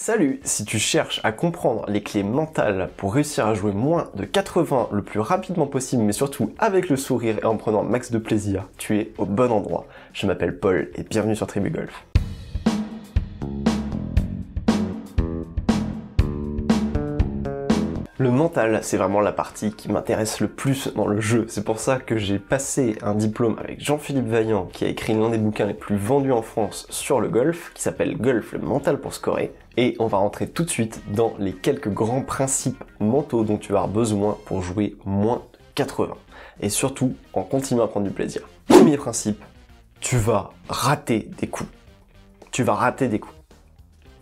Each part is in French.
Salut! Si tu cherches à comprendre les clés mentales pour réussir à jouer moins de 80 le plus rapidement possible, mais surtout avec le sourire et en prenant max de plaisir, tu es au bon endroit. Je m'appelle Paul et bienvenue sur Tribu Golf. Le mental, c'est vraiment la partie qui m'intéresse le plus dans le jeu. C'est pour ça que j'ai passé un diplôme avec Jean-Philippe Vaillant, qui a écrit l'un des bouquins les plus vendus en France sur le golf, qui s'appelle Golf, le mental pour scorer. Et on va rentrer tout de suite dans les quelques grands principes mentaux dont tu vas avoir besoin pour jouer moins de 80. Et surtout, en continuant à prendre du plaisir. Premier principe, tu vas rater des coups. Tu vas rater des coups.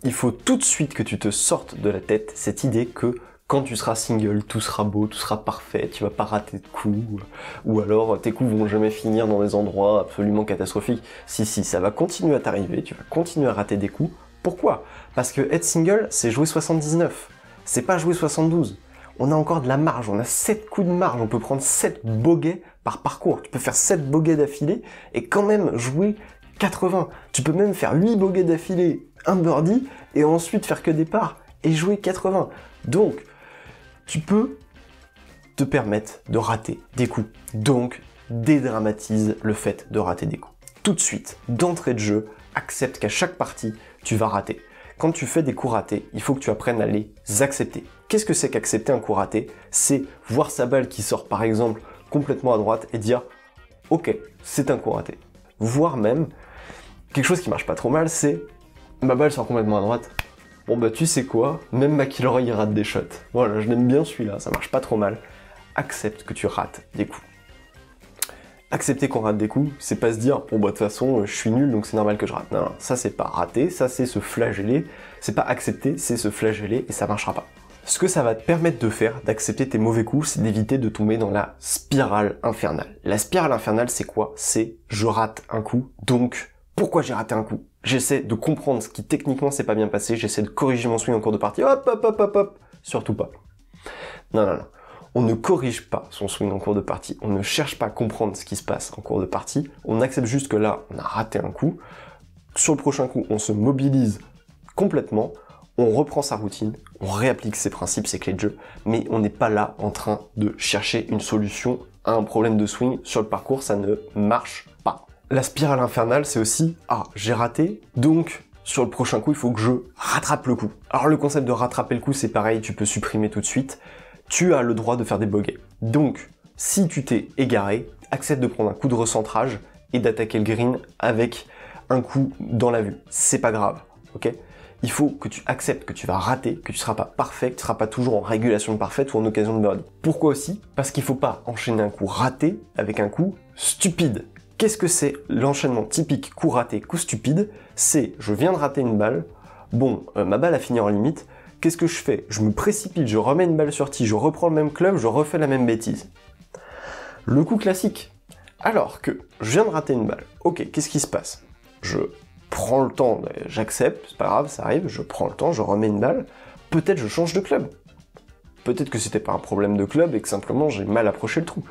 Il faut tout de suite que tu te sortes de la tête cette idée que quand tu seras single, tout sera beau, tout sera parfait, tu vas pas rater de coups, ou alors tes coups vont jamais finir dans des endroits absolument catastrophiques. Si, ça va continuer à t'arriver, tu vas continuer à rater des coups. Pourquoi? Parce que être single, c'est jouer 79, c'est pas jouer 72. On a encore de la marge, on a 7 coups de marge, on peut prendre 7 bogeys par parcours. Tu peux faire 7 bogeys d'affilée et quand même jouer 80. Tu peux même faire 8 bogeys d'affilée, un birdie, et ensuite faire que des parts et jouer 80. Donc, tu peux te permettre de rater des coups. Donc, dédramatise le fait de rater des coups. Tout de suite, d'entrée de jeu, accepte qu'à chaque partie, tu vas rater. Quand tu fais des coups ratés, il faut que tu apprennes à les accepter. Qu'est-ce que c'est qu'accepter un coup raté? C'est voir sa balle qui sort par exemple complètement à droite et dire « Ok, c'est un coup raté ». Voire même, quelque chose qui marche pas trop mal, c'est « Ma balle sort complètement à droite ». Bon bah tu sais quoi, même McIlroy il rate des shots. Voilà, je l'aime bien celui-là, ça marche pas trop mal. Accepte que tu rates des coups. Accepter qu'on rate des coups, c'est pas se dire bon bah de toute façon je suis nul donc c'est normal que je rate. Non, ça c'est pas rater, ça c'est se flageller. C'est pas accepter, c'est se flageller et ça marchera pas. Ce que ça va te permettre de faire, d'accepter tes mauvais coups, c'est d'éviter de tomber dans la spirale infernale. La spirale infernale c'est quoi? C'est je rate un coup, donc pourquoi j'ai raté un coup? J'essaie de comprendre ce qui techniquement s'est pas bien passé, j'essaie de corriger mon swing en cours de partie, hop, surtout pas. Non. On ne corrige pas son swing en cours de partie, on ne cherche pas à comprendre ce qui se passe en cours de partie, on accepte juste que là, on a raté un coup. Sur le prochain coup, on se mobilise complètement, on reprend sa routine, on réapplique ses principes, ses clés de jeu, mais on n'est pas là en train de chercher une solution à un problème de swing sur le parcours, ça ne marche pas. La spirale infernale, c'est aussi « Ah, j'ai raté, donc sur le prochain coup, il faut que je rattrape le coup. » Alors le concept de rattraper le coup, c'est pareil, tu peux supprimer tout de suite. Tu as le droit de faire des bogeys. Donc, si tu t'es égaré, accepte de prendre un coup de recentrage et d'attaquer le green avec un coup dans la vue. C'est pas grave, ok? Il faut que tu acceptes que tu vas rater, que tu seras pas parfait, que tu seras pas toujours en régulation parfaite ou en occasion de birdie. Pourquoi aussi? Parce qu'il faut pas enchaîner un coup raté avec un coup stupide. Qu'est-ce que c'est l'enchaînement typique coup raté, coup stupide? C'est je viens de rater une balle, bon, ma balle a fini en limite, qu'est-ce que je fais? Je me précipite, je remets une balle sur tee, je reprends le même club, je refais la même bêtise. Le coup classique. Alors que je viens de rater une balle, ok, qu'est-ce qui se passe? Je prends le temps, j'accepte, c'est pas grave, ça arrive, je prends le temps, je remets une balle, peut-être je change de club. Peut-être que c'était pas un problème de club et que simplement j'ai mal approché le trou.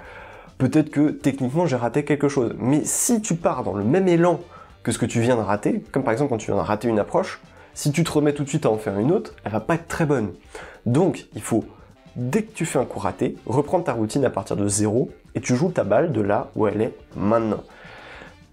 Peut-être que techniquement j'ai raté quelque chose. Mais si tu pars dans le même élan que ce que tu viens de rater, comme par exemple quand tu viens de rater une approche, si tu te remets tout de suite à en faire une autre, elle va pas être très bonne. Donc il faut, dès que tu fais un coup raté, reprendre ta routine à partir de 0 et tu joues ta balle de là où elle est maintenant.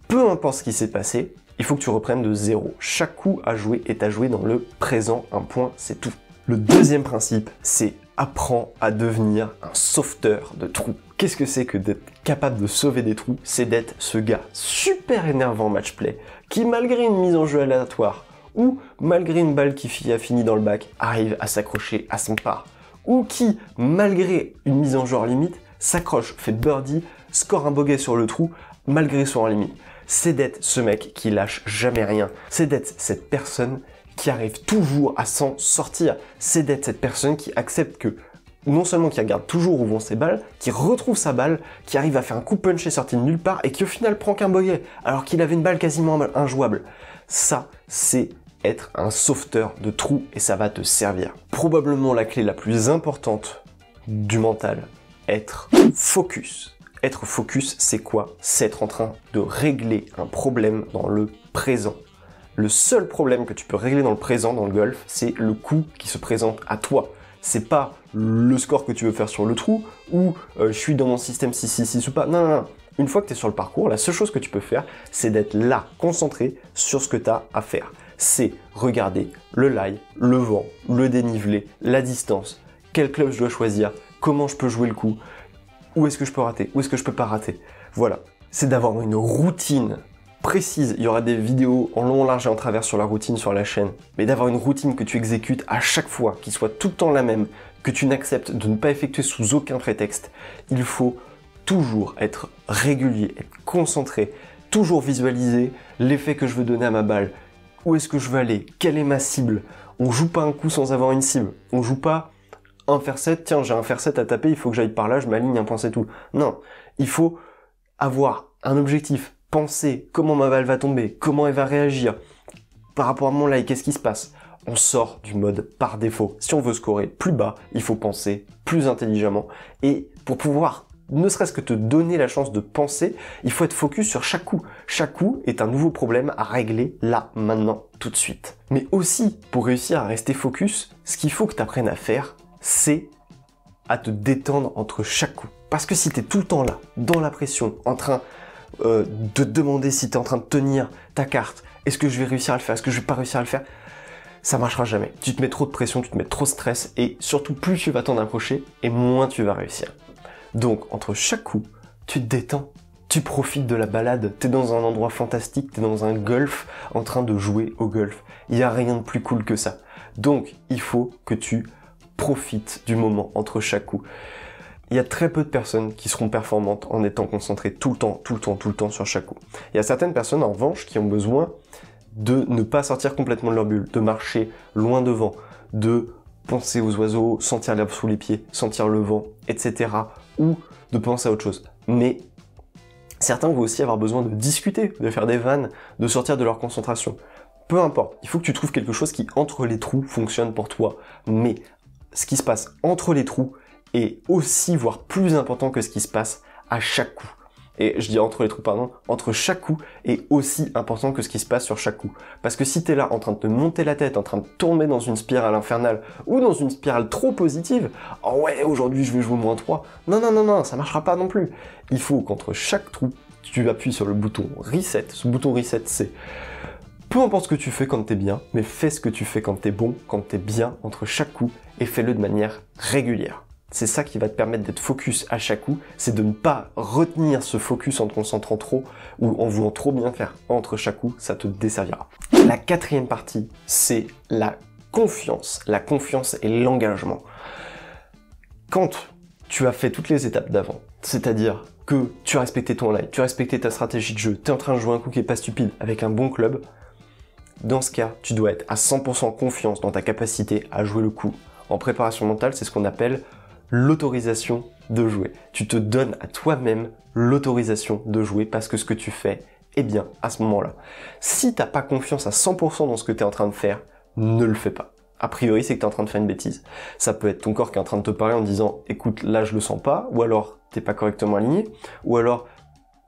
Peu importe ce qui s'est passé, il faut que tu reprennes de 0. Chaque coup à jouer est à jouer dans le présent, un point, c'est tout. Le deuxième principe, c'est apprends à devenir un sauveteur de trous. Qu'est-ce que c'est que d'être capable de sauver des trous? C'est d'être ce gars super énervant match-play qui, malgré une mise en jeu aléatoire ou malgré une balle qui a fini dans le bac, arrive à s'accrocher à son par. Ou qui, malgré une mise en jeu hors limite, s'accroche, fait birdie, score un bogey sur le trou, malgré son hors limite. C'est d'être ce mec qui lâche jamais rien. C'est d'être cette personne qui arrive toujours à s'en sortir. C'est d'être cette personne qui accepte que, non seulement qui regarde toujours où vont ses balles, qui retrouve sa balle, qui arrive à faire un coup punché sorti de nulle part et qui au final prend qu'un bogey, alors qu'il avait une balle quasiment injouable. Ça, c'est être un sauveteur de trous et ça va te servir. Probablement la clé la plus importante du mental, être focus. Être focus, c'est quoi? C'est être en train de régler un problème dans le présent. Le seul problème que tu peux régler dans le présent, dans le golf, c'est le coup qui se présente à toi. C'est pas le score que tu veux faire sur le trou, ou je suis dans mon système 6-6-6 ou pas. Non, non, non. Une fois que tu es sur le parcours, la seule chose que tu peux faire, c'est d'être là, concentré sur ce que tu as à faire. C'est regarder le lie, le vent, le dénivelé, la distance, quel club je dois choisir, comment je peux jouer le coup, où est-ce que je peux rater, où est-ce que je peux pas rater. Voilà. C'est d'avoir une routine précise. Il y aura des vidéos en long, en large et en travers sur la routine sur la chaîne. Mais d'avoir une routine que tu exécutes à chaque fois, qui soit tout le temps la même, que tu n'acceptes de ne pas effectuer sous aucun prétexte. Il faut toujours être régulier, être concentré, toujours visualiser l'effet que je veux donner à ma balle. Où est-ce que je veux aller? Quelle est ma cible? On joue pas un coup sans avoir une cible. On joue pas un fer 7, tiens j'ai un fer 7 à taper, il faut que j'aille par là, je m'aligne un point c'est tout. Non, il faut avoir un objectif, penser comment ma balle va tomber, comment elle va réagir, par rapport à mon lie, qu'est-ce qui se passe? On sort du mode par défaut. Si on veut scorer plus bas, il faut penser plus intelligemment. Et pour pouvoir ne serait-ce que te donner la chance de penser, il faut être focus sur chaque coup. Chaque coup est un nouveau problème à régler là, maintenant, tout de suite. Mais aussi, pour réussir à rester focus, ce qu'il faut que tu apprennes à faire, c'est à te détendre entre chaque coup. Parce que si tu es tout le temps là, dans la pression, en train de te demander si tu es en train de tenir ta carte, est-ce que je vais réussir à le faire, est-ce que je vais pas réussir à le faire, ça marchera jamais. Tu te mets trop de pression, tu te mets trop de stress, et surtout plus tu vas t'en approcher, et moins tu vas réussir. Donc, entre chaque coup, tu te détends, tu profites de la balade, t'es dans un endroit fantastique, t'es dans un golf, en train de jouer au golf. Il n'y a rien de plus cool que ça. Donc, il faut que tu profites du moment entre chaque coup. Il y a très peu de personnes qui seront performantes en étant concentrées tout le temps sur chaque coup. Il y a certaines personnes, en revanche, qui ont besoin de ne pas sortir complètement de leur bulle, de marcher loin devant, de penser aux oiseaux, sentir l'herbe sous les pieds, sentir le vent, etc. ou de penser à autre chose. Mais certains vont aussi avoir besoin de discuter, de faire des vannes, de sortir de leur concentration. Peu importe, il faut que tu trouves quelque chose qui, entre les trous, fonctionne pour toi. Mais ce qui se passe entre les trous est aussi, voire plus important que ce qui se passe à chaque coup. Et je dis entre les trous, pardon, entre chaque coup est aussi important que ce qui se passe sur chaque coup. Parce que si t'es là en train de te monter la tête, en train de tomber dans une spirale infernale, ou dans une spirale trop positive, oh ouais, aujourd'hui je vais jouer -3, non, non, non, non, ça marchera pas non plus. Il faut qu'entre chaque trou, tu appuies sur le bouton reset. Ce bouton reset, c'est peu importe ce que tu fais quand t'es bien, mais fais ce que tu fais quand t'es bon, quand t'es bien entre chaque coup, et fais-le de manière régulière. C'est ça qui va te permettre d'être focus à chaque coup, c'est de ne pas retenir ce focus en te concentrant trop ou en voulant trop bien faire entre chaque coup, ça te desservira. La quatrième partie, c'est la confiance et l'engagement. Quand tu as fait toutes les étapes d'avant, c'est-à-dire que tu as respecté ton lie, tu as respecté ta stratégie de jeu, tu es en train de jouer un coup qui est pas stupide avec un bon club, dans ce cas, tu dois être à 100% confiance dans ta capacité à jouer le coup. En préparation mentale, c'est ce qu'on appelle l'autorisation de jouer. Tu te donnes à toi-même l'autorisation de jouer parce que ce que tu fais est bien à ce moment-là. Si t'as pas confiance à 100% dans ce que tu es en train de faire, ne le fais pas. A priori, c'est que tu es en train de faire une bêtise. Ça peut être ton corps qui est en train de te parler en disant « écoute, là je le sens pas », ou alors t'es pas correctement aligné, ou alors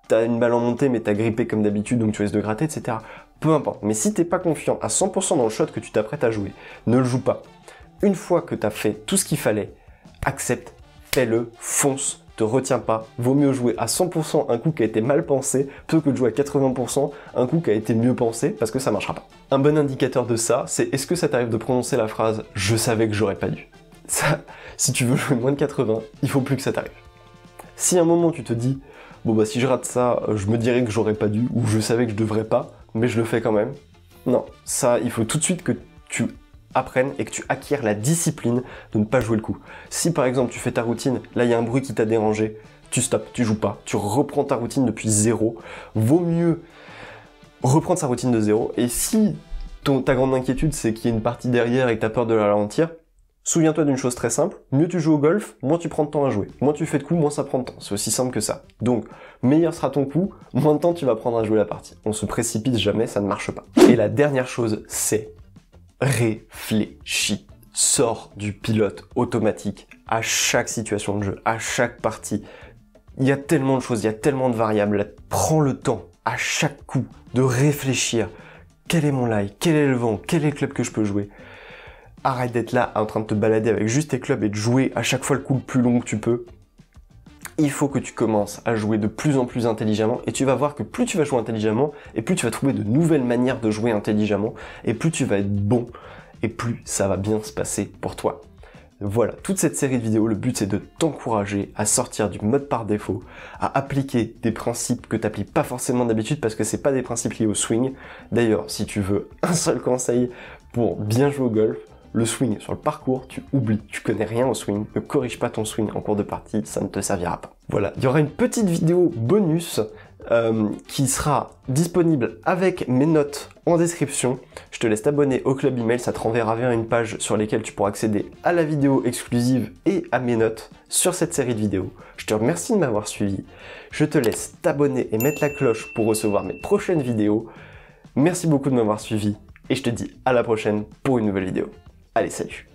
t'as une balle en montée mais t'as grippé comme d'habitude donc tu risques de gratter, etc. Peu importe. Mais si t'es pas confiant à 100% dans le shot que tu t'apprêtes à jouer, ne le joue pas. Une fois que t'as fait tout ce qu'il fallait, accepte, fais-le, fonce, te retiens pas. Vaut mieux jouer à 100% un coup qui a été mal pensé, plutôt que de jouer à 80% un coup qui a été mieux pensé, parce que ça marchera pas. Un bon indicateur de ça, c'est est-ce que ça t'arrive de prononcer la phrase « je savais que j'aurais pas dû ». Ça, si tu veux jouer moins de 80, il faut plus que ça t'arrive. Si à un moment tu te dis « bon bah si je rate ça, je me dirais que j'aurais pas dû » ou « je savais que je devrais pas, mais je le fais quand même », non, ça, il faut tout de suite que tu apprennes et que tu acquières la discipline de ne pas jouer le coup. Si par exemple tu fais ta routine, là il y a un bruit qui t'a dérangé, tu stoppes, tu joues pas, tu reprends ta routine depuis zéro. Vaut mieux reprendre sa routine de zéro, et si ta grande inquiétude c'est qu'il y a une partie derrière et que tu as peur de la ralentir, souviens-toi d'une chose très simple, mieux tu joues au golf, moins tu prends de temps à jouer. Moins tu fais de coups, moins ça prend de temps. C'est aussi simple que ça. Donc, meilleur sera ton coup, moins de temps tu vas prendre à jouer la partie. On se précipite jamais, ça ne marche pas. Et la dernière chose, c'est réfléchis. Sors du pilote automatique à chaque situation de jeu, à chaque partie. Il y a tellement de choses, il y a tellement de variables. Prends le temps, à chaque coup, de réfléchir. quel est mon lie, quel est le vent, quel est le club que je peux jouer. Arrête d'être là en train de te balader avec juste tes clubs et de jouer à chaque fois le coup le plus long que tu peux. Il faut que tu commences à jouer de plus en plus intelligemment et tu vas voir que plus tu vas jouer intelligemment et plus tu vas trouver de nouvelles manières de jouer intelligemment et plus tu vas être bon et plus ça va bien se passer pour toi. Voilà, toute cette série de vidéos, le but c'est de t'encourager à sortir du mode par défaut, à appliquer des principes que tu n'appliques pas forcément d'habitude parce que c'est pas des principes liés au swing. D'ailleurs, si tu veux un seul conseil pour bien jouer au golf, le swing sur le parcours, tu oublies, tu connais rien au swing, ne corrige pas ton swing en cours de partie, ça ne te servira pas. Voilà, il y aura une petite vidéo bonus qui sera disponible avec mes notes en description. Je te laisse t'abonner au club email, ça te renverra vers une page sur laquelle tu pourras accéder à la vidéo exclusive et à mes notes sur cette série de vidéos. Je te remercie de m'avoir suivi, je te laisse t'abonner et mettre la cloche pour recevoir mes prochaines vidéos. Merci beaucoup de m'avoir suivi et je te dis à la prochaine pour une nouvelle vidéo. Allez, salut!